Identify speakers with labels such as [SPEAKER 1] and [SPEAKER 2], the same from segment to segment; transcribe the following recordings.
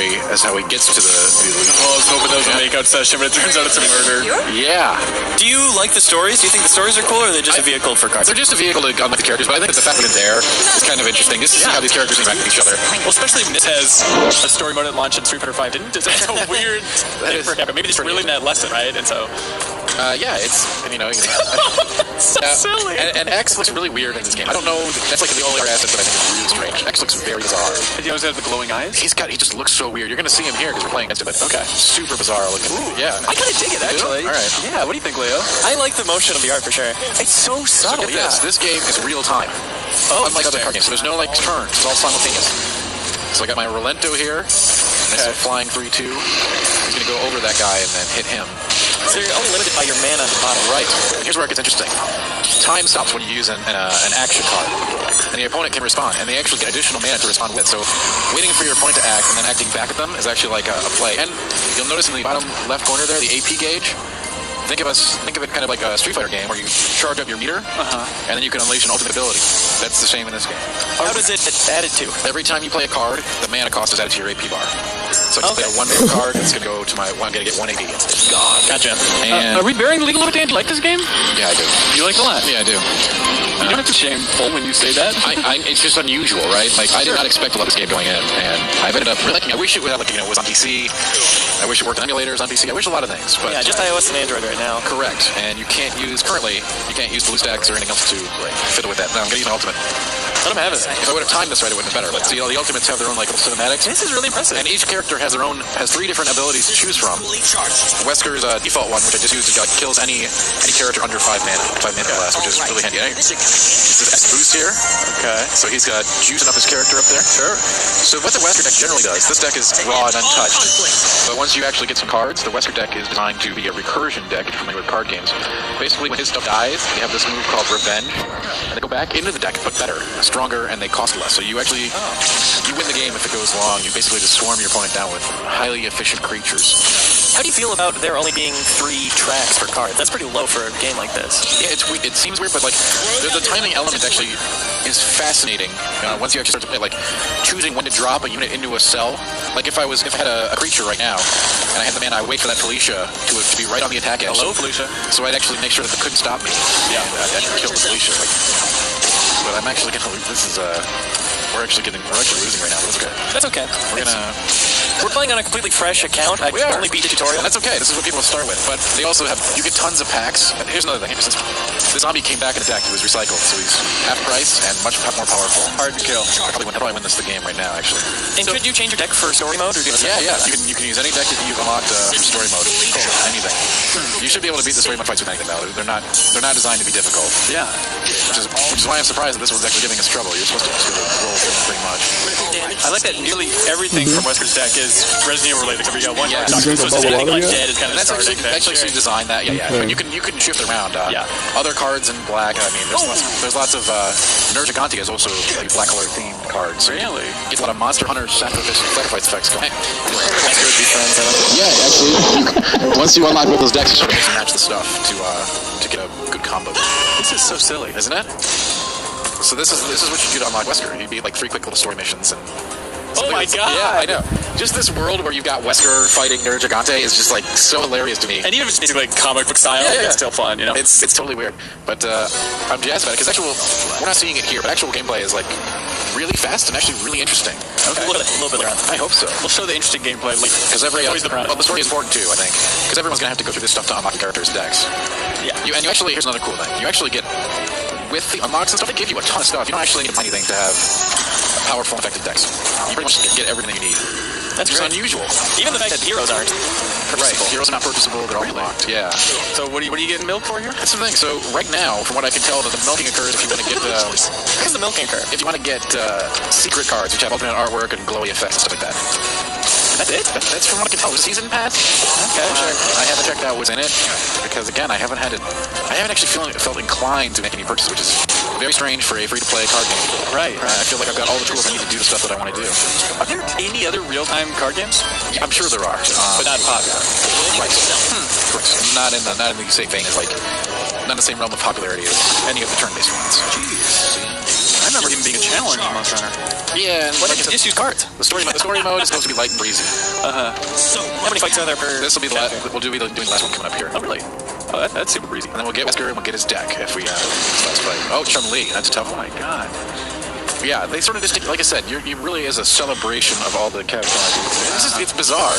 [SPEAKER 1] story as how he gets to the elite.
[SPEAKER 2] Well, I was hoping that was a makeout session, but it turns out it's a murder.
[SPEAKER 1] Yeah.
[SPEAKER 3] Do you like the stories? Do you think the stories are cool, or are they just a vehicle for cards?
[SPEAKER 1] They're just a vehicle to unlock the characters, but I think that the fact that it's there is kind of interesting, just to see how these characters interact with each other.
[SPEAKER 2] Well, especially when this has a story mode at launch in Street Fighter 5 didn't. It's a weird thing for Capcom. Maybe just really in that lesson, right? And so...
[SPEAKER 1] yeah, it's, you know...
[SPEAKER 2] so silly.
[SPEAKER 1] And X looks really weird in this game. I don't know, that's like the only asset that I think is really strange. X looks very bizarre.
[SPEAKER 2] He always has the glowing eyes?
[SPEAKER 1] He just looks so weird. You're going to see him here because we're playing against him, but
[SPEAKER 2] okay.
[SPEAKER 1] Super bizarre looking.
[SPEAKER 2] Ooh,
[SPEAKER 1] yeah.
[SPEAKER 2] I kind of dig it, actually.
[SPEAKER 1] All right.
[SPEAKER 2] Yeah, what do you think, Leo?
[SPEAKER 3] I like the motion of the art for sure. It's so subtle,
[SPEAKER 1] Look at this. This game is real time.
[SPEAKER 3] Oh,
[SPEAKER 1] unlike other card games, so there's no like turns. It's all simultaneous. So I got my Rolento here. This is flying 3-2. He's going to go over that guy and then hit him.
[SPEAKER 3] So you're only limited by your mana on the bottom.
[SPEAKER 1] Right. And here's where it gets interesting. Time stops when you use an action card. And the opponent can respond. And they actually get additional mana to respond with. So waiting for your opponent to act and then acting back at them is actually like a play. And you'll notice in the bottom left corner there, the AP gauge. Think of it kind of like a Street Fighter game where you charge up your meter, and then you can unleash an ultimate ability. That's the same in this game.
[SPEAKER 3] How does it add it to?
[SPEAKER 1] Every time you play a card, the mana cost is added to your AP bar. So if you play a 1 mana card, it's going to go to I'm going to get 180. It's gone.
[SPEAKER 2] Gotcha.
[SPEAKER 1] And
[SPEAKER 2] are we bearing legal liberty to like this game?
[SPEAKER 1] Yeah, I do.
[SPEAKER 2] You like it a lot?
[SPEAKER 1] Yeah, I do.
[SPEAKER 2] You don't have to shameful when you say that.
[SPEAKER 1] It's just unusual, right? Like, I did not expect to love this game going in, and I've ended up liking it. I wish it would have, was on PC. I wish it worked on emulators on PC. I wish a lot of things. But
[SPEAKER 3] yeah, just iOS and Android right now.
[SPEAKER 1] Correct. And you can't use BlueStacks or anything else to fiddle with that. No, I'm going to use my Ultimate.
[SPEAKER 3] Let them have it.
[SPEAKER 1] If I would have timed this right, it would have been better. But see, all the Ultimates have their own little cinematics.
[SPEAKER 3] This is really impressive.
[SPEAKER 1] And each character has 3 different abilities to choose from. Wesker's default one, which I just used, kills any character under 5 mana or less, which is really handy. This is S boost here. Okay. So he's got juicing up his character up there. Sure. So what the Wesker deck generally does, this deck is raw and untouched. But once you actually get some cards, the Wesker deck is designed to be a recursion deck, if you're familiar with card games. Basically, when his stuff dies, they have this move called Revenge, and they go back into the deck, but better, stronger, and they cost less. So you actually, you win the game if it goes long. You basically just swarm your opponent down with highly efficient creatures.
[SPEAKER 3] How do you feel about there only being 3 tracks per card? That's pretty low for a game like this.
[SPEAKER 1] Yeah, it seems weird, but like the timing element actually is fascinating. Once you actually start to play, like choosing when to drop a unit into a cell. Like if I had a creature right now, and I had the mana, I wait for that Felicia to be right on the attack edge.
[SPEAKER 2] Hello, Felicia.
[SPEAKER 1] So I'd actually make sure that it couldn't stop me. Yeah, and I'd kill the Felicia. But I'm actually gonna lose. We're actually losing right now. That's okay.
[SPEAKER 3] That's okay. We're playing on a completely fresh account. I only beat the tutorial.
[SPEAKER 1] That's okay. This is what people start with. But they also you get tons of packs. And here's another thing. This zombie came back in the deck. He was recycled, so he's half price and much more powerful.
[SPEAKER 2] Hard to kill.
[SPEAKER 1] I'll probably win this game right now, actually.
[SPEAKER 3] And could you change your deck for story mode? Or do
[SPEAKER 1] yeah. You can use any deck that you've unlocked from story mode. Anything. You should be able to beat the story mode fights with anything now. They're not designed to be difficult.
[SPEAKER 2] Yeah.
[SPEAKER 1] Which is why I'm surprised that this was actually giving us trouble. You're supposed to roll through pretty much.
[SPEAKER 2] I like that nearly everything from Wesker's deck is Resident Evil related. We got one
[SPEAKER 1] Yeah.
[SPEAKER 2] So it's anything like dead is kind of starting.
[SPEAKER 1] That's actually designed that. Yeah. But you can shift around. Other cards in black. I mean, there's lots of Nergigante is also like black color themed cards.
[SPEAKER 2] Really?
[SPEAKER 1] Get a lot of Monster Hunter sacrifice effects going.
[SPEAKER 3] Yeah,
[SPEAKER 1] actually. Once you unlock both those decks, you sort of match the stuff to get a good combo.
[SPEAKER 2] This is so silly,
[SPEAKER 1] isn't it? So this is what you do to unlock Wesker. You beat like 3 quick little story missions and.
[SPEAKER 3] Oh my god!
[SPEAKER 1] Yeah, I know. Just this world where you've got Wesker fighting Nergigante is just like so hilarious to me.
[SPEAKER 2] And even if it's basically like comic book style, it's still fun, you know?
[SPEAKER 1] It's totally weird. But I'm jazzed about it because we're not seeing it here, but actual gameplay is like really fast and actually really interesting.
[SPEAKER 3] Okay. A little bit around.
[SPEAKER 1] I hope so.
[SPEAKER 2] We'll show the interesting gameplay later.
[SPEAKER 1] Because the story is important too, I think. Because everyone's going to have to go through this stuff to unlock the characters' decks.
[SPEAKER 3] Yeah.
[SPEAKER 1] And you actually, here's another cool thing. You actually get, with the unlocks and stuff, they give you a ton of stuff. You don't actually need to buy anything to have powerful, effective decks. You pretty much get everything that you need.
[SPEAKER 3] That's
[SPEAKER 1] just unusual.
[SPEAKER 3] Even the fact that heroes aren't purchasable.
[SPEAKER 1] Right. Heroes are not purchasable. They're all unlocked. Yeah.
[SPEAKER 2] So what are you getting milk for here?
[SPEAKER 1] That's the thing. So right now, from what I can tell, the milking occurs if you want to get.
[SPEAKER 3] How does the milking occur?
[SPEAKER 1] If you want to get secret cards, which have alternate artwork and glowy effects and stuff like that.
[SPEAKER 3] That's it?
[SPEAKER 1] That's from what I can tell. The season pass.
[SPEAKER 3] Okay, sure.
[SPEAKER 1] I haven't checked out what's in it because again, I haven't actually felt inclined to make any purchases, which is very strange for a free-to-play card game.
[SPEAKER 2] Right.
[SPEAKER 1] I feel like I've got all the tools I need to do the stuff that I want to do.
[SPEAKER 2] Are there any other real-time card games?
[SPEAKER 1] Yeah, I'm sure there are,
[SPEAKER 2] but not popular.
[SPEAKER 1] Right. Not in the same vein as not in the same realm of popularity as any of the turn-based ones.
[SPEAKER 2] Jeez. I'm remember him being a challenge in Monster Hunter.
[SPEAKER 1] Yeah, and
[SPEAKER 3] What
[SPEAKER 1] like
[SPEAKER 3] if
[SPEAKER 1] I
[SPEAKER 3] you
[SPEAKER 1] said,
[SPEAKER 3] just use cards?
[SPEAKER 1] the story mode is supposed to be light and breezy.
[SPEAKER 3] How many fights are there per?
[SPEAKER 1] This will be the last. We'll doing the last one coming up here.
[SPEAKER 2] Oh, really? Oh, that's super breezy.
[SPEAKER 1] And then we'll get Wesker and we'll get his deck if we this last fight. Oh, Chun-Li, that's a tough
[SPEAKER 2] Oh
[SPEAKER 1] one.
[SPEAKER 2] my god.
[SPEAKER 1] Yeah, they sort of just, like I said, you really is a celebration of all the Capcom. It's bizarre,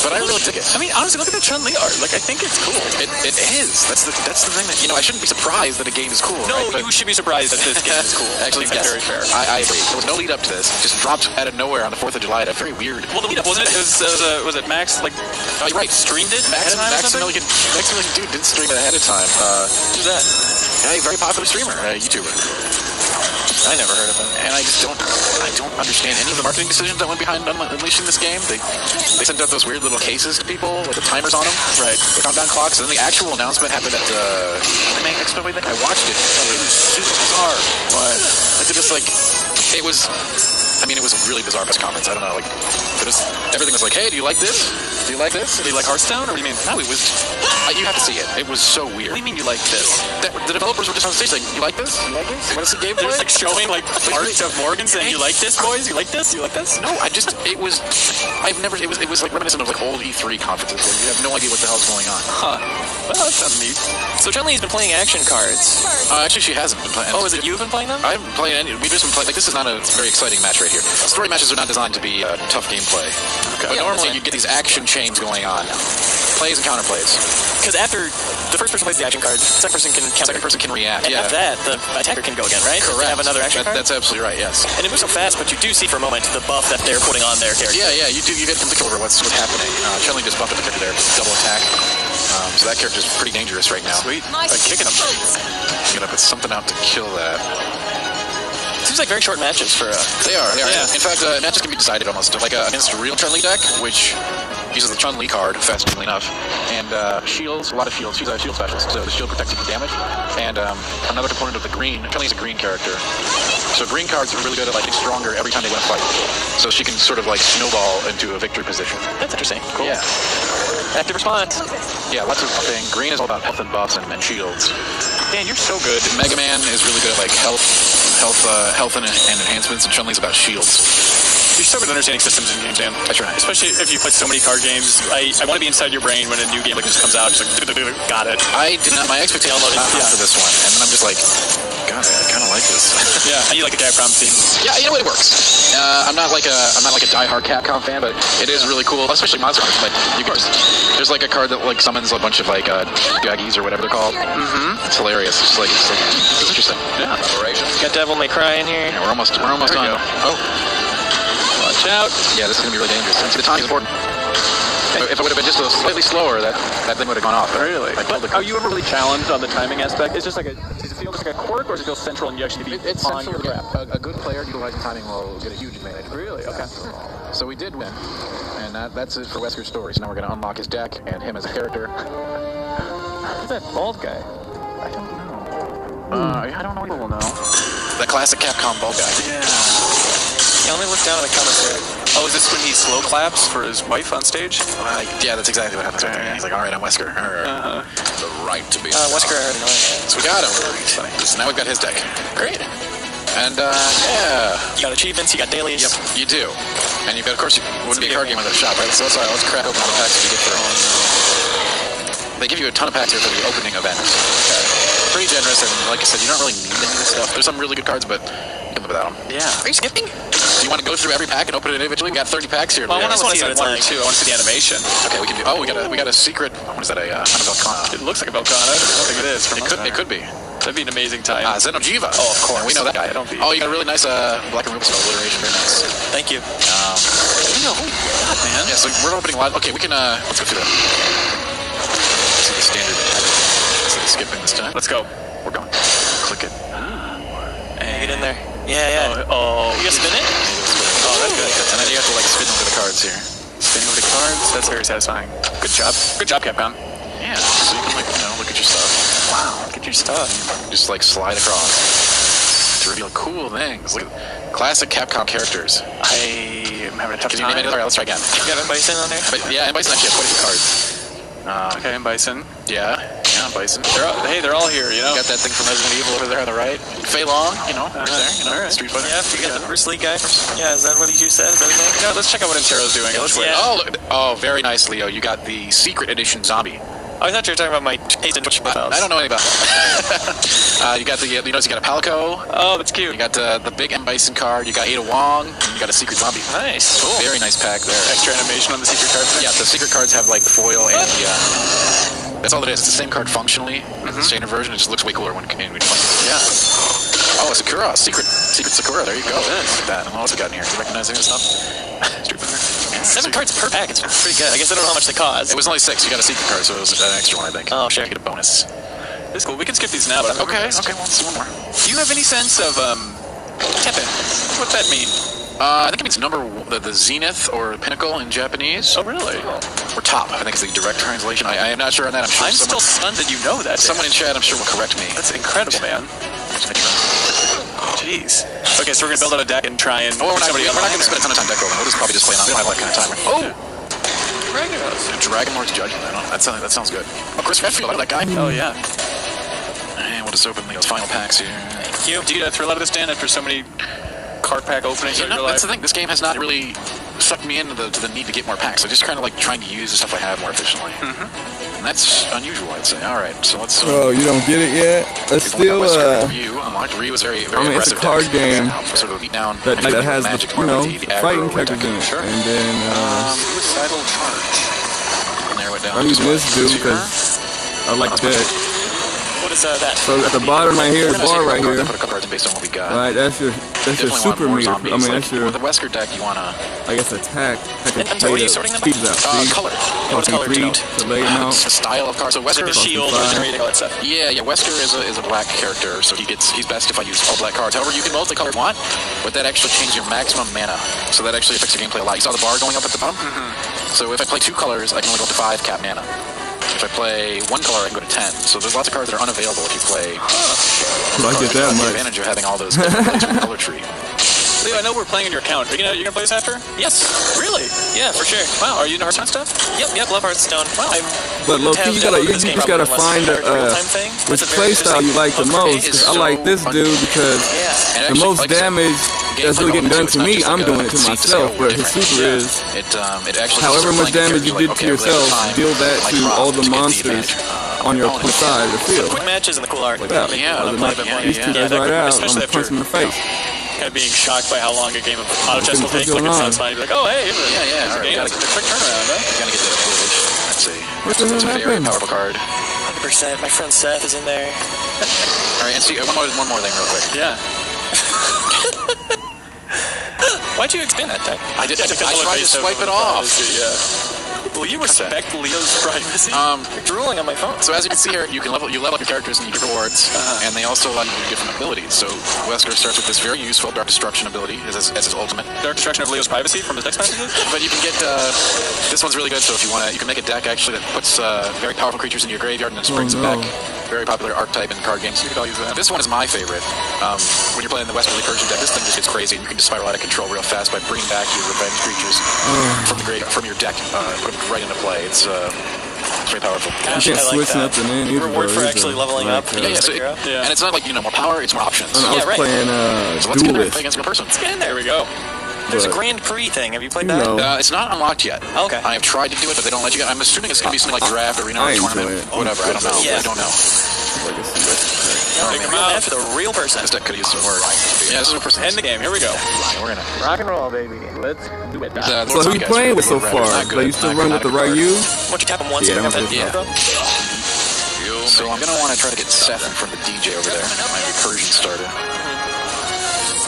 [SPEAKER 1] but I really dig it.
[SPEAKER 2] I mean, honestly, look at the Chun-Li art. Like, I think it's cool.
[SPEAKER 1] It is. That's the thing that, I shouldn't be surprised that a game is cool.
[SPEAKER 2] No,
[SPEAKER 1] right? But
[SPEAKER 2] you should be surprised that this game is cool.
[SPEAKER 1] Actually,
[SPEAKER 2] I think
[SPEAKER 1] yes.
[SPEAKER 2] that's very fair.
[SPEAKER 1] I agree. There was no lead up to this. Just dropped out of nowhere on the 4th of July. That's very weird.
[SPEAKER 2] Well, the lead-up, wasn't it? Was it Max, like,
[SPEAKER 1] Oh, you're right.
[SPEAKER 2] streamed it ahead of time or something?
[SPEAKER 1] Maximilian dude did stream it ahead of time.
[SPEAKER 2] Who's that?
[SPEAKER 1] Yeah, very popular streamer, YouTuber.
[SPEAKER 3] I never heard of him.
[SPEAKER 1] And I don't understand any of the marketing decisions that went behind unleashing this game. They sent out those weird little cases to people with the timers on them.
[SPEAKER 2] Right.
[SPEAKER 1] The countdown clocks. And then the actual announcement happened at Anime Expo, I think. I watched it. It was super bizarre.
[SPEAKER 2] What?
[SPEAKER 1] Like, it was a really bizarre press conference. I don't know, everything was like, hey, do you like this? Do you like this?
[SPEAKER 2] Do you like Hearthstone, or what do you mean?
[SPEAKER 1] No, it was, you have to see it. It was so weird.
[SPEAKER 2] What do you mean you like this?
[SPEAKER 1] The developers were just on stage like, you like this? You like this? You want to see gameplay?
[SPEAKER 2] They're just, like, showing, like, art of Morgan saying, you like this, boys? You like this? You like this?
[SPEAKER 1] No, it was like reminiscent of like old E3 conferences where you have no idea what the hell's going on.
[SPEAKER 2] Huh. Well, that sounds neat.
[SPEAKER 3] So Chun-Li's been playing action cards.
[SPEAKER 1] Actually, she hasn't been playing.
[SPEAKER 3] Oh, is it you've been playing them?
[SPEAKER 1] I haven't played any. We've just been playing. Like, this is not a very exciting match right here. Story matches are not designed to be tough gameplay. Okay. But normally, you get these action chains going on. Plays and counterplays.
[SPEAKER 3] Because after the first person plays the action card, the second person can counter.
[SPEAKER 1] Second person can react.
[SPEAKER 3] And
[SPEAKER 1] yeah.
[SPEAKER 3] after that, the attacker can go again, right?
[SPEAKER 1] Correct.
[SPEAKER 3] Have another action card.
[SPEAKER 1] That's absolutely right. Yes.
[SPEAKER 3] And it moves so fast, but you do see for a moment the buff that they're putting on their character.
[SPEAKER 1] Yeah. You get complete over what's happening. Chun-Li just buffed up the character there, double attack. So that character's pretty dangerous right now.
[SPEAKER 2] Sweet. By kicking him.
[SPEAKER 1] You gotta put something out to kill that.
[SPEAKER 3] Seems like very short matches for.
[SPEAKER 1] They are.
[SPEAKER 3] Yeah.
[SPEAKER 1] In fact, matches can be decided almost like against a real Chun-Li deck, which uses the Chun-Li card, fascinatingly enough, and shields, a lot of shields. She's a shield specialist, so the shield protects you from damage. And another component of the green, Chun-Li's a green character, so green cards are really good at like getting stronger every time they win a fight. So she can sort of like snowball into a victory position.
[SPEAKER 3] That's interesting. Cool.
[SPEAKER 1] Yeah.
[SPEAKER 3] Active response.
[SPEAKER 1] Yeah, lots of buffing. Green is all about health and buffs and shields.
[SPEAKER 2] Man, you're so good.
[SPEAKER 1] Mega Man is really good at like health and enhancements, and Chun-Li's about shields.
[SPEAKER 2] You're so good at understanding systems in games, Dan.
[SPEAKER 1] I try.
[SPEAKER 2] Especially if you play so many card games. I want to be inside your brain when a new game like this comes out. Just like, got it.
[SPEAKER 1] I did not. My expectations were not high for this one, and then I'm just like, God, I kind of like this.
[SPEAKER 2] Yeah, and you like the Capcom theme.
[SPEAKER 1] Yeah, you know what, it works. I'm not like a diehard Capcom fan, but it is really cool, especially Monster Hunter. Like, there's like a card that like summons a bunch of like Yagis or whatever they're called. Mm-hmm. It's hilarious. It's interesting.
[SPEAKER 2] Yeah.
[SPEAKER 3] Got Devil May Cry in here.
[SPEAKER 1] Yeah, we're almost done. Oh.
[SPEAKER 3] Watch out.
[SPEAKER 1] Yeah, this is gonna be really dangerous. See, the timing is important. If it would have been just a slightly slower, that thing would have gone off.
[SPEAKER 2] Really?
[SPEAKER 1] But
[SPEAKER 2] are you ever really challenged on the timing aspect? It's just like does it feel just like a quirk, or does it feel central and you actually need to be
[SPEAKER 1] it's
[SPEAKER 2] on your
[SPEAKER 1] central.
[SPEAKER 2] crap?
[SPEAKER 1] A good player utilizing timing will get a huge advantage.
[SPEAKER 2] Really? Okay.
[SPEAKER 1] So we did win, and that's it for Wesker's story. So now we're gonna unlock his deck and him as a character.
[SPEAKER 2] Who's that bald guy?
[SPEAKER 1] I don't know. I don't know. People will know. The classic Capcom ball guy.
[SPEAKER 2] Yeah.
[SPEAKER 3] Yeah, let me look down at the comments here.
[SPEAKER 2] Oh, is this when he slow claps for his wife on stage?
[SPEAKER 1] Yeah, that's exactly what happens right there. He's like, all right, I'm Wesker. The right to be.
[SPEAKER 3] Wesker, I already know that.
[SPEAKER 1] So we got him. So now we've got his deck.
[SPEAKER 3] Great.
[SPEAKER 1] And, yeah.
[SPEAKER 3] You got achievements, you got dailies.
[SPEAKER 1] Yep, you do. And you've got, of course, it wouldn't be a card game without a shop, right? So let's crack open all the packs that you get for They give you a ton of packs here for the opening event. Pretty generous, and like I said, you don't really need any of this stuff. There's some really good cards, but you can live without them.
[SPEAKER 2] Yeah.
[SPEAKER 3] Are you skipping?
[SPEAKER 1] Do you want to go through every pack and open it individually? We got 30 packs here.
[SPEAKER 2] Well, I
[SPEAKER 3] Yeah,
[SPEAKER 2] want to see
[SPEAKER 3] one
[SPEAKER 2] that
[SPEAKER 3] at a
[SPEAKER 2] one or
[SPEAKER 3] time.
[SPEAKER 2] two. I want to see the animation.
[SPEAKER 1] Okay, we can do. Oh, we got a secret. What is that? Not a Velcana.
[SPEAKER 2] It looks like a Velcana. I don't think it is.
[SPEAKER 1] It could be.
[SPEAKER 2] That'd be an amazing time.
[SPEAKER 1] Xenojiva.
[SPEAKER 2] Oh, of course.
[SPEAKER 1] We know that guy.
[SPEAKER 2] Don't be.
[SPEAKER 1] Oh, you got a really nice black and ruby alliteration. Very nice.
[SPEAKER 3] Thank you.
[SPEAKER 2] Holy God, man.
[SPEAKER 1] Yeah, so we're opening live. Okay, we can. Let's go through that. Let's see the standard. Instead of skipping this time.
[SPEAKER 2] Let's go.
[SPEAKER 1] We're going. Click it.
[SPEAKER 3] Get in there. Yeah.
[SPEAKER 2] Oh.
[SPEAKER 3] You gonna spin it?
[SPEAKER 2] Oh, that's good.
[SPEAKER 1] And then you have to like spin over the cards here.
[SPEAKER 2] Spinning over the cards. That's very satisfying. Good job. Good job, Capcom.
[SPEAKER 1] Yeah. So you can like look at your stuff.
[SPEAKER 3] Wow, look at your stuff.
[SPEAKER 1] Just like slide across to reveal cool things. Look at classic Capcom characters.
[SPEAKER 2] I am having a tough
[SPEAKER 1] Can you
[SPEAKER 2] time.
[SPEAKER 1] name it? All right, let's try again.
[SPEAKER 3] You got M. Bison on there?
[SPEAKER 1] But, yeah, and Bison actually has quite a few cards.
[SPEAKER 2] Okay, and Bison.
[SPEAKER 1] Yeah. Yeah, Bison.
[SPEAKER 2] They're all here, you know?
[SPEAKER 1] Got that thing from Resident Evil over there on the right. Fei Long, you know, right there, you know,
[SPEAKER 2] Alright.
[SPEAKER 1] Street Fighter.
[SPEAKER 3] Yeah, you got the Bruce Lee guy. Yeah, is that what you said? Is that his name?
[SPEAKER 2] Yeah, let's check out what Intero's doing.
[SPEAKER 3] Yeah.
[SPEAKER 1] Oh, very nice, Leo. You got the Secret Edition Zombie.
[SPEAKER 3] I thought you were talking about my taste in Twitch files.
[SPEAKER 1] I don't know anything about that. You got the, you notice you got a Palico.
[SPEAKER 3] Oh, that's cute.
[SPEAKER 1] You got the big M. Bison card. You got Ada Wong. And you got a Secret Zombie.
[SPEAKER 3] Nice. Cool.
[SPEAKER 1] Very nice pack there.
[SPEAKER 2] Extra animation on the secret cards.
[SPEAKER 1] Yeah, the secret cards have like the foil and the. That's all it is. It's the same card functionally. The standard version. It just looks way cooler when you
[SPEAKER 2] Yeah.
[SPEAKER 1] Oh, Sakura. Secret Sakura. There you go. Look at that. What else we got in here? You recognize any of this stuff? Street Fighter.
[SPEAKER 3] 7 cards per pack. It's pretty good. I guess I don't know how much they cost.
[SPEAKER 1] It was only 6. You got a secret card, so it was an extra one, I think.
[SPEAKER 3] Oh, sure.
[SPEAKER 1] You get a bonus.
[SPEAKER 2] This is cool. We can skip these now, but I'm
[SPEAKER 1] Okay,
[SPEAKER 2] impressed.
[SPEAKER 1] well, let's do one more.
[SPEAKER 2] Do you have any sense of Teppen? What's that mean?
[SPEAKER 1] I think it means the zenith or pinnacle in Japanese.
[SPEAKER 2] Oh, really?
[SPEAKER 1] Or top, I think is the direct translation. I am not sure on that.
[SPEAKER 2] I'm still stunned that you know that.
[SPEAKER 1] Someone in chat, I'm sure, will correct me.
[SPEAKER 2] That's incredible, man. Jeez. Okay, so we're gonna build out a deck and try and.
[SPEAKER 1] Oh, we're not going to spend a ton of time deck building. We'll just probably just play on. We don't have that kind of time. Oh! Dragon Lord's Judgment. That sounds good. Oh, Chris Redfield, I know that guy.
[SPEAKER 2] Oh, yeah.
[SPEAKER 1] And we'll just open Leo's final packs here.
[SPEAKER 3] Thank you.
[SPEAKER 2] Do you thrill out of this, Dan, after so many card pack openings in your life?
[SPEAKER 1] That's the thing. This game has not really sucked me into the need to get more packs. I just kind of like trying to use the stuff I have more efficiently. And that's unusual, I'd say. All right, so let's.
[SPEAKER 4] Oh, you don't get it yet? That's still
[SPEAKER 1] Ryu was very
[SPEAKER 4] I mean, it's a
[SPEAKER 1] aggressive
[SPEAKER 4] card
[SPEAKER 1] deck.
[SPEAKER 4] game
[SPEAKER 1] Sort of beat down.
[SPEAKER 4] that has
[SPEAKER 1] magic
[SPEAKER 4] the, you know,
[SPEAKER 1] the aggro
[SPEAKER 4] fighting
[SPEAKER 1] red
[SPEAKER 4] characters
[SPEAKER 1] deck.
[SPEAKER 4] in it.
[SPEAKER 1] Sure.
[SPEAKER 4] And then
[SPEAKER 1] Suicidal Charge. Narrow it down.
[SPEAKER 4] I'm using this dude
[SPEAKER 1] Here.
[SPEAKER 4] because I like the deck.
[SPEAKER 3] What is that?
[SPEAKER 4] So at the bottom right here,
[SPEAKER 1] We're gonna
[SPEAKER 4] bar
[SPEAKER 1] save
[SPEAKER 4] right
[SPEAKER 1] a couple
[SPEAKER 4] here.
[SPEAKER 1] cards, put a couple cards based on what we got.
[SPEAKER 4] Right, that's your
[SPEAKER 1] Definitely
[SPEAKER 4] super
[SPEAKER 1] want more
[SPEAKER 4] meter.
[SPEAKER 1] zombies.
[SPEAKER 4] I mean, that's your,
[SPEAKER 1] with the Wesker deck, you want to
[SPEAKER 4] I guess, attack.
[SPEAKER 3] And so what are you sorting them by?
[SPEAKER 4] Speeds out. See?
[SPEAKER 1] color.
[SPEAKER 3] What's color
[SPEAKER 4] Three
[SPEAKER 3] denote?
[SPEAKER 4] to lay them out.
[SPEAKER 1] The style of cards. So Wesker
[SPEAKER 3] The shield,
[SPEAKER 4] Five.
[SPEAKER 3] regenerating, all that stuff.
[SPEAKER 1] Yeah, Wesker is a black character, so he's best if I use all black cards. However, you can multicolor if you want, but that actually changes your maximum mana. So that actually affects your gameplay a lot. You saw the bar going up at the bottom? So if I play 2 colors, I can only go up to 5 cap mana. If I play 1 color, I can go to 10. So there's lots of cards that are unavailable if you play.
[SPEAKER 4] I get that
[SPEAKER 1] The
[SPEAKER 4] much.
[SPEAKER 1] advantage of having all those different color tree.
[SPEAKER 2] Leo, I know we're playing on your account. Are you gonna play this after?
[SPEAKER 3] Yes.
[SPEAKER 2] Really?
[SPEAKER 3] Yeah, for sure.
[SPEAKER 2] Wow. Are you into Hearthstone stuff?
[SPEAKER 3] Yep, love Hearthstone.
[SPEAKER 2] Wow.
[SPEAKER 4] But low-key, you just gotta find which play style you like the most. Because I like this dude because
[SPEAKER 3] Yeah.
[SPEAKER 4] the most damage that's really getting done to me, I'm doing it to myself. But his super is,
[SPEAKER 1] It actually
[SPEAKER 4] however much damage you did to yourself, deal that to all the monsters on your side of the field.
[SPEAKER 3] Quick matches and the cool art.
[SPEAKER 4] Like that.
[SPEAKER 1] Yeah,
[SPEAKER 4] Other than that,
[SPEAKER 1] yeah,
[SPEAKER 4] these two
[SPEAKER 1] yeah.
[SPEAKER 4] guys right out, I'm
[SPEAKER 2] Especially
[SPEAKER 4] gonna punch him in the face.
[SPEAKER 2] Kind of being shocked by how long a game of auto chess will take.
[SPEAKER 4] What's
[SPEAKER 2] Like, it
[SPEAKER 4] going
[SPEAKER 2] sounds
[SPEAKER 4] on?
[SPEAKER 2] fine. You're like, oh, hey,
[SPEAKER 1] Yeah,
[SPEAKER 2] it's a
[SPEAKER 1] alright,
[SPEAKER 2] game.
[SPEAKER 1] gotta
[SPEAKER 2] It's a quick turnaround, huh?
[SPEAKER 1] Gotta get that footage. Let's see.
[SPEAKER 4] What the hell
[SPEAKER 1] It's a very
[SPEAKER 4] happened?
[SPEAKER 1] powerful card.
[SPEAKER 3] 100%. My friend Seth is in there.
[SPEAKER 1] Alright, and see, one more thing real quick.
[SPEAKER 2] Yeah. Why'd you expand that deck?
[SPEAKER 1] I tried to swipe it off.
[SPEAKER 2] Yeah. Will you respect Leo's privacy?
[SPEAKER 3] You're drooling on my phone.
[SPEAKER 1] So as you can see here, you level up your characters and you get rewards, and they also allow you to do different abilities. So Wesker starts with this very useful Dark Destruction ability as his ultimate.
[SPEAKER 2] Dark destruction of Leo's privacy from his text messages?
[SPEAKER 1] But you can get this one's really good. So if you want to, you can make a deck actually that puts very powerful creatures into your graveyard and then springs them back. Very popular archetype in card games. So you can use that. This one is my favorite. When you're playing the Westerly Persian deck, this thing just gets crazy, and you can just spiral out of control real fast by bringing back your revenge creatures from your deck, put them right into play. It's very powerful.
[SPEAKER 4] You
[SPEAKER 3] Gosh,
[SPEAKER 4] can't
[SPEAKER 3] I like
[SPEAKER 4] switch
[SPEAKER 3] that.
[SPEAKER 4] nothing in either.
[SPEAKER 3] Reward
[SPEAKER 4] though,
[SPEAKER 3] for
[SPEAKER 4] either.
[SPEAKER 3] actually leveling up.
[SPEAKER 4] Like,
[SPEAKER 1] Yeah, so
[SPEAKER 2] Yeah.
[SPEAKER 1] and it's not like more power; it's more options.
[SPEAKER 4] I was
[SPEAKER 3] right.
[SPEAKER 4] playing
[SPEAKER 1] So let's get there and
[SPEAKER 4] Duelist.
[SPEAKER 1] play against your person.
[SPEAKER 3] Get in
[SPEAKER 2] There
[SPEAKER 3] there.
[SPEAKER 2] we go.
[SPEAKER 3] There's a
[SPEAKER 4] But,
[SPEAKER 3] Grand Prix thing. Have you played
[SPEAKER 4] you
[SPEAKER 3] that?
[SPEAKER 4] know,
[SPEAKER 1] It's not unlocked yet.
[SPEAKER 3] Oh, okay.
[SPEAKER 1] I have tried to do it, but they don't let you. I'm assuming it's going to be something like draft, arena,
[SPEAKER 4] I
[SPEAKER 1] or
[SPEAKER 4] enjoy
[SPEAKER 1] tournament,
[SPEAKER 4] it.
[SPEAKER 1] whatever. I don't know.
[SPEAKER 3] Yeah.
[SPEAKER 1] I don't know.
[SPEAKER 4] like I said,
[SPEAKER 3] No,
[SPEAKER 2] Take
[SPEAKER 3] the
[SPEAKER 2] him
[SPEAKER 3] real
[SPEAKER 2] out.
[SPEAKER 3] man for the real person.
[SPEAKER 1] This deck could use some work. Yeah, this is a person.
[SPEAKER 2] End the game. Here we go.
[SPEAKER 1] We're gonna.
[SPEAKER 2] Rock and roll, baby. Let's do it.
[SPEAKER 4] So who you playing with so far? Like, you still run with the Ryu?
[SPEAKER 3] Once you tap him once,
[SPEAKER 4] Yeah,
[SPEAKER 3] you
[SPEAKER 4] I'm
[SPEAKER 3] have
[SPEAKER 4] good.
[SPEAKER 3] that intro.
[SPEAKER 1] So I'm gonna want to try to get Seth in front of the DJ over there. That might be Persian starter.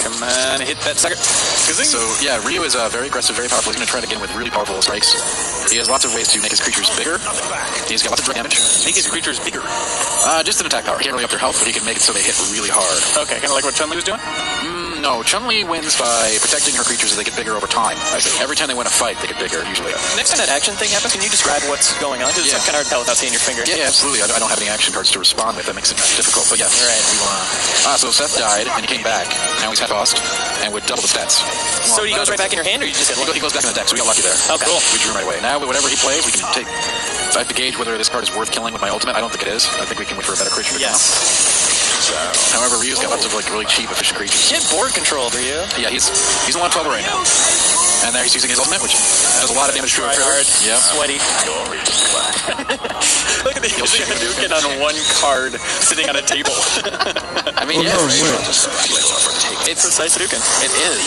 [SPEAKER 2] Come on, hit that sucker. Kazing.
[SPEAKER 1] So yeah, Ryu is very aggressive, very powerful. He's gonna try to get in with really powerful strikes. He has lots of ways to make his creatures bigger. He's got lots of damage.
[SPEAKER 2] Make his creatures bigger.
[SPEAKER 1] Just an attack power. He can't really up their health, but he can make it so they hit really hard.
[SPEAKER 2] Okay, kind of like what Chun-Li was doing?
[SPEAKER 1] No, Chun-Li wins by protecting her creatures as they get bigger over time. Every time they win a fight, they get bigger, usually.
[SPEAKER 3] Next time that action thing happens, can you describe what's going on? Because it's kind of hard to tell without seeing your finger.
[SPEAKER 1] Yeah, absolutely. I don't have any action cards to respond with. That makes it difficult. But yes.
[SPEAKER 3] All right.
[SPEAKER 1] We will, so Seth died, and he came back. Now he's half cost, and would double the stats.
[SPEAKER 3] So he goes right back in your hand, or you just get
[SPEAKER 1] He goes back in the deck, so we got lucky there.
[SPEAKER 3] Okay. Cool.
[SPEAKER 1] We drew him right away. Now, whatever he plays, we can take... So I have to gauge whether this card is worth killing with my ultimate. I don't think it is. I think we can wait for a better creature to come out. So, however, Ryu's got lots of really cheap, efficient creatures.
[SPEAKER 3] He had board control, Ryu.
[SPEAKER 1] Yeah, he's a 112 right now. And there he's using his ultimate, which does a lot of damage to our
[SPEAKER 3] hard,
[SPEAKER 1] yeah.
[SPEAKER 3] Sweaty. Look at the Hadouken on one card sitting on a table.
[SPEAKER 1] I mean, yeah,
[SPEAKER 3] it's precise Hadouken.
[SPEAKER 1] It is.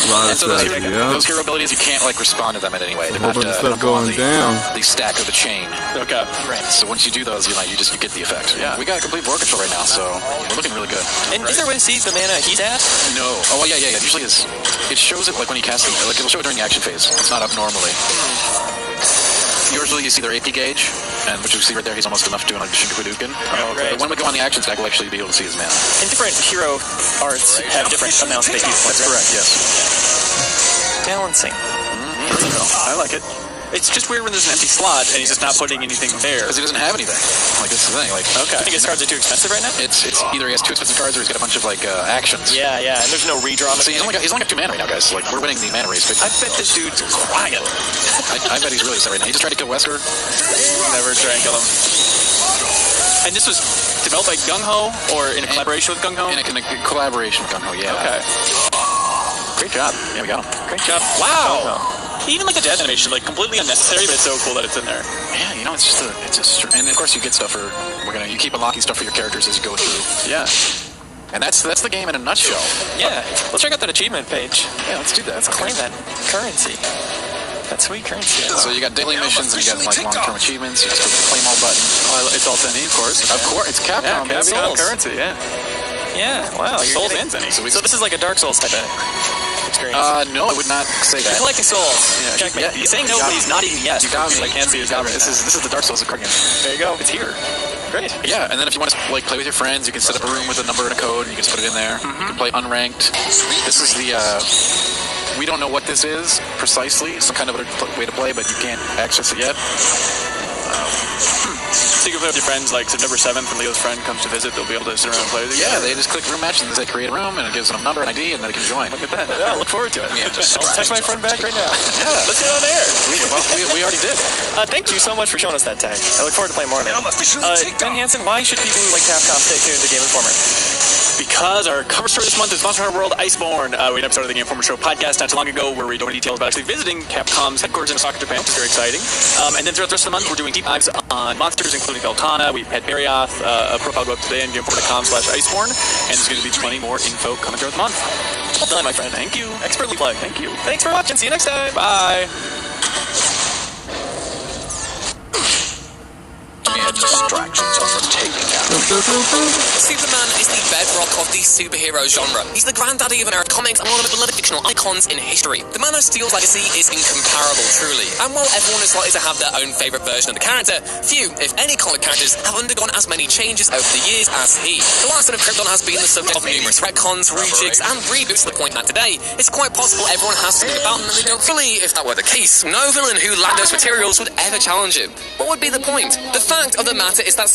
[SPEAKER 1] And so those hero abilities, you can't respond to them in any way. They're not
[SPEAKER 4] stuff going down.
[SPEAKER 1] The stack of the chain.
[SPEAKER 2] Okay.
[SPEAKER 1] Right. So once you do those, you get the effect. Yeah. We got complete board control right now, so we're looking really good.
[SPEAKER 3] And is there a way to see the mana he's at?
[SPEAKER 1] No. Oh yeah. It usually is. It shows it when you cast it. It'll show it during the action phase. It's not up normally. Usually you see their AP gauge, and which you see right there, he's almost enough to do an addition to Hadouken. But when we go on the action stack, we'll actually be able to see his mana.
[SPEAKER 3] And different hero arts have different amounts of AP points.
[SPEAKER 1] That's correct, yes.
[SPEAKER 3] Balancing.
[SPEAKER 2] I like it. It's just weird when there's an empty slot and he's just not putting anything there.
[SPEAKER 1] Because he doesn't have anything. That's the thing.
[SPEAKER 3] Okay. I think his cards are too expensive right now?
[SPEAKER 1] It's either he has too expensive cards or he's got a bunch of actions.
[SPEAKER 3] Yeah, and there's no redraw.
[SPEAKER 1] So he's only got 2 mana right now, guys. We're winning the mana race. But
[SPEAKER 2] I bet this dude's quiet.
[SPEAKER 1] I bet he's really upset right now. He just tried to kill Wesker.
[SPEAKER 2] Never try and kill him. And this was developed by Gung Ho or in a collaboration with Gung Ho?
[SPEAKER 1] In a collaboration with Gung Ho, yeah.
[SPEAKER 2] Okay.
[SPEAKER 1] Great job. Yeah, we got him.
[SPEAKER 3] Great job.
[SPEAKER 2] Wow. Even the death animation, completely unnecessary, but it's so cool that it's in there.
[SPEAKER 1] Yeah, and of course you get stuff you keep unlocking stuff for your characters as you go through.
[SPEAKER 2] Yeah.
[SPEAKER 1] And that's the game in a nutshell.
[SPEAKER 3] Yeah. Let's check out that achievement page.
[SPEAKER 1] Yeah, let's do that.
[SPEAKER 3] Let's claim that currency. That sweet currency.
[SPEAKER 1] So you got daily missions and you got long-term achievements. You just click the claim all button.
[SPEAKER 2] It's all Zenny, of course.
[SPEAKER 1] Of course, it's Capcom.
[SPEAKER 2] Yeah, Capcom currency, yeah.
[SPEAKER 3] Yeah, wow.
[SPEAKER 2] Souls and Zenny.
[SPEAKER 3] So this is like a Dark Souls type of experience.
[SPEAKER 1] No, I would not say that.
[SPEAKER 3] You're collecting souls.
[SPEAKER 2] Yeah,
[SPEAKER 3] Checkmate. He's saying no, but he's not even yes.
[SPEAKER 1] You got me.
[SPEAKER 2] I can't see his number.
[SPEAKER 1] This is the Dark Souls equivalent.
[SPEAKER 2] There you go. It's here.
[SPEAKER 3] Great.
[SPEAKER 1] Yeah, and then if you want to play with your friends, you can set up a room with a number and a code, and you can just put it in there. You can play unranked. This is the. We don't know what this is precisely. Some kind of a way to play, but you can't access it yet.
[SPEAKER 2] So you can play with your friends, September 7th, when Leo's friend comes to visit, they'll be able to sit around and play with you.
[SPEAKER 1] Yeah, they just click room match, and they create a room, and it gives them a number and ID, and then they can join.
[SPEAKER 2] Look at that. Yeah, I look forward to it.
[SPEAKER 1] Yeah,
[SPEAKER 3] I'll text my friend back right now.
[SPEAKER 1] Yeah.
[SPEAKER 3] Let's get on air.
[SPEAKER 1] We already did.
[SPEAKER 3] Thank you so much for showing us that tag. I look forward to playing more of it. Ben Hansen, why should people like Capcom stay tuned to Game Informer?
[SPEAKER 2] Because our cover story this month is Monster Hunter World Iceborne. We had an episode of the Game Informer Show podcast not too long ago where we go into details about actually visiting Capcom's headquarters in Osaka, Japan, which is very exciting. And then throughout the rest of the month, we're doing deep dives on monsters, including Veltana. We had Barioth, a profile go up today on GameInformer.com/Iceborne, and there's going to be plenty more info coming throughout the month.
[SPEAKER 3] Well done, my friend.
[SPEAKER 2] Thank you.
[SPEAKER 3] Expertly plugged.
[SPEAKER 2] Thank you.
[SPEAKER 3] Thanks for watching. See you next time.
[SPEAKER 2] Bye.
[SPEAKER 5] Distractions overtaking
[SPEAKER 6] Superman is the bedrock of the superhero genre. He's the granddaddy of American comics and one of the beloved fictional icons in history. The Man of Steel's legacy is incomparable, truly. And while everyone is likely to have their own favourite version of the character, few, if any, comic characters have undergone as many changes over the years as he. The Last Son of Krypton has been the subject of numerous retcons, rejigs, and reboots to the point that today, it's quite possible everyone has something about him and they don't fully, if that were the case, no villain who lacked those materials would ever challenge him. What would be the point? The fact of the matter is that